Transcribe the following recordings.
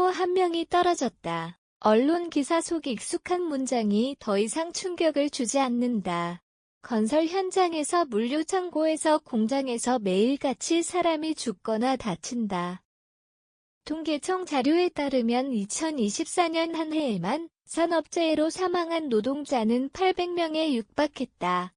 한 명이 떨어졌다. 언론 기사 속 익숙한 문장이 더 이상 충격을 주지 않는다. 건설 현장에서 물류 창고에서 공장에서 매일같이 사람이 죽거나 다친다. 통계청 자료에 따르면 2024년 한 해에만 산업재해로 사망한 노동자는 800명에 육박했다.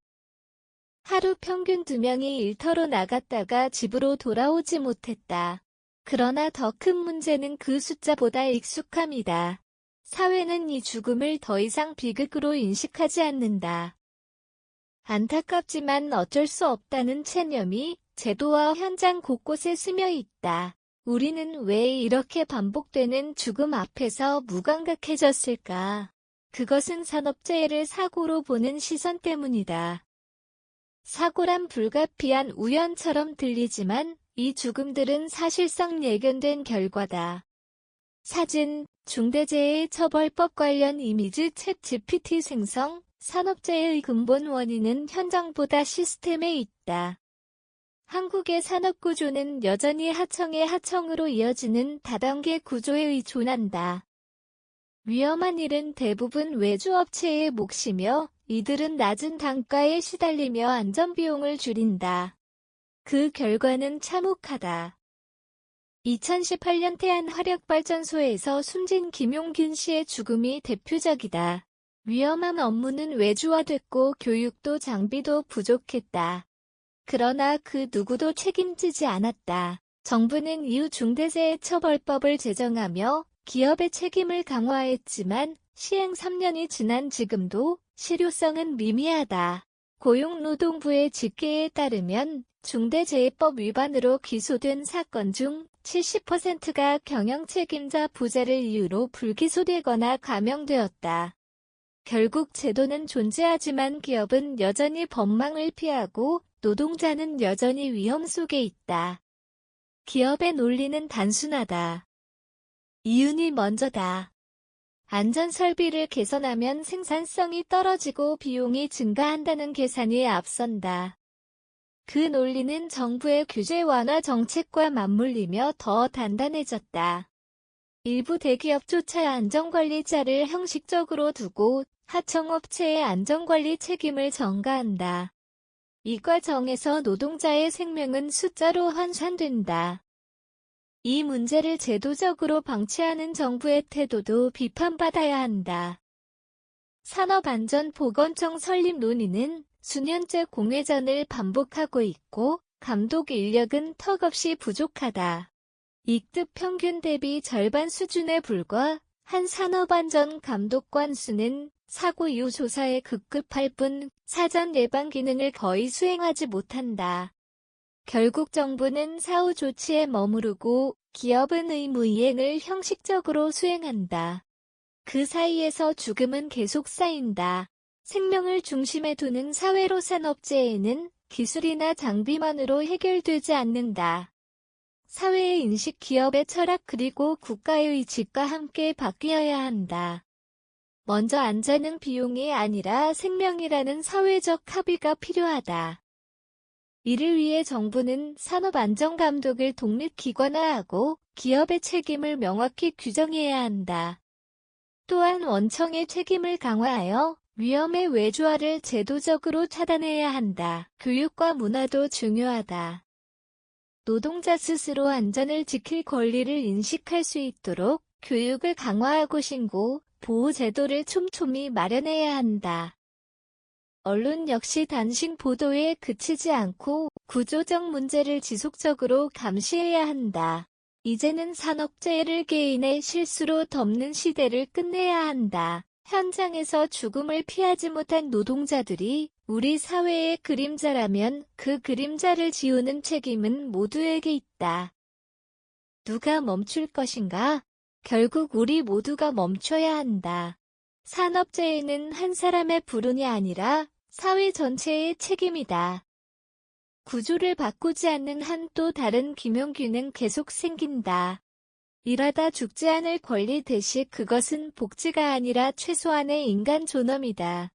하루 평균 2명이 일터로 나갔다가 집으로 돌아오지 못했다. 그러나 더 큰 문제는 그 숫자보다 익숙함이다. 사회는 이 죽음을 더 이상 비극으로 인식하지 않는다. 안타깝지만 어쩔 수 없다는 체념이 제도와 현장 곳곳에 스며 있다. 우리는 왜 이렇게 반복되는 죽음 앞에서 무감각해졌을까? 그것은 산업재해를 사고로 보는 시선 때문이다. 사고란 불가피한 우연처럼 들리지만 이 죽음들은 사실상 예견된 결과다. 사진, 중대재해처벌법 관련 이미지 챗 GPT 생성, 산업재해의 근본 원인은 현장보다 시스템에 있다. 한국의 산업구조는 여전히 하청의 하청으로 이어지는 다단계 구조에 의존한다. 위험한 일은 대부분 외주업체의 몫이며 이들은 낮은 단가에 시달리며 안전비용을 줄인다. 그 결과는 참혹하다. 2018년 태안 화력발전소에서 숨진 김용균 씨의 죽음이 대표적이다. 위험한 업무는 외주화됐고 교육도 장비도 부족했다. 그러나 그 누구도 책임지지 않았다. 정부는 이후 중대재해처벌법을 제정하며 기업의 책임을 강화했지만 시행 3년이 지난 지금도 실효성은 미미하다. 고용노동부의 집계에 따르면 중대재해법 위반으로 기소된 사건 중 70%가 경영책임자 부재를 이유로 불기소되거나 감형되었다. 결국 제도는 존재하지만 기업은 여전히 법망을 피하고 노동자는 여전히 위험 속에 있다. 기업의 논리는 단순하다. 이윤이 먼저다. 안전설비를 개선하면 생산성이 떨어지고 비용이 증가한다는 계산이 앞선다. 그 논리는 정부의 규제 완화 정책과 맞물리며 더 단단해졌다. 일부 대기업조차 안전관리자를 형식적으로 두고 하청업체의 안전관리 책임을 전가한다. 이 과정에서 노동자의 생명은 숫자로 환산된다. 이 문제를 제도적으로 방치하는 정부의 태도도 비판받아야 한다. 산업안전보건청 설립 논의는 수년째 공회전을 반복하고 있고 감독 인력은 턱없이 부족하다. 익득 평균 대비 절반 수준에 불과 한 산업안전감독관 수는 사고 이후 조사에 급급할 뿐 사전 예방 기능을 거의 수행하지 못한다. 결국 정부는 사후 조치에 머무르고 기업은 의무 이행을 형식적으로 수행한다. 그 사이에서 죽음은 계속 쌓인다. 생명을 중심에 두는 사회로 산업재해는 기술이나 장비만으로 해결되지 않는다. 사회의 인식, 기업의 철학 그리고 국가의 의지가 함께 바뀌어야 한다. 먼저 안전은 비용이 아니라 생명이라는 사회적 합의가 필요하다. 이를 위해 정부는 산업안전감독을 독립기관화하고 기업의 책임을 명확히 규정해야 한다. 또한 원청의 책임을 강화하여 위험의 외주화를 제도적으로 차단해야 한다. 교육과 문화도 중요하다. 노동자 스스로 안전을 지킬 권리를 인식할 수 있도록 교육을 강화하고 신고, 보호 제도를 촘촘히 마련해야 한다. 언론 역시 단신 보도에 그치지 않고 구조적 문제를 지속적으로 감시해야 한다. 이제는 산업재해를 개인의 실수로 덮는 시대를 끝내야 한다. 현장에서 죽음을 피하지 못한 노동자들이 우리 사회의 그림자라면 그 그림자를 지우는 책임은 모두에게 있다. 누가 멈출 것인가? 결국 우리 모두가 멈춰야 한다. 산업재해는 한 사람의 불운이 아니라 사회 전체의 책임이다. 구조를 바꾸지 않는 한 또 다른 김용균은 계속 생긴다. 일하다 죽지 않을 권리 대신 그것은 복지가 아니라 최소한의 인간 존엄이다.